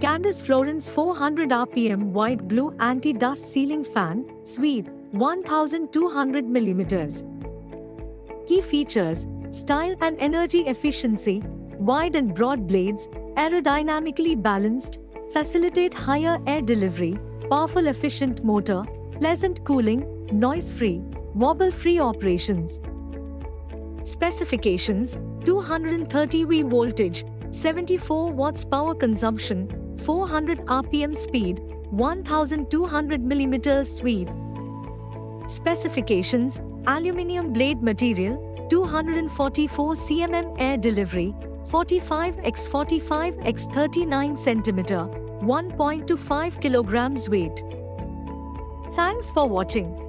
Candes Florence 400 RPM wide blue anti-dust ceiling fan, sweep, 1200 mm. Key features: style and energy efficiency, wide and broad blades, aerodynamically balanced, facilitate higher air delivery, powerful efficient motor, pleasant cooling, noise-free, wobble-free operations. Specifications: 230 V voltage, 74 watts power consumption, 400 RPM speed, 1200 mm sweep. Specifications: aluminium blade material, 244 cmm air delivery, 45 x 45 x 39 cm, 1.25 kilograms weight. Thanks for watching.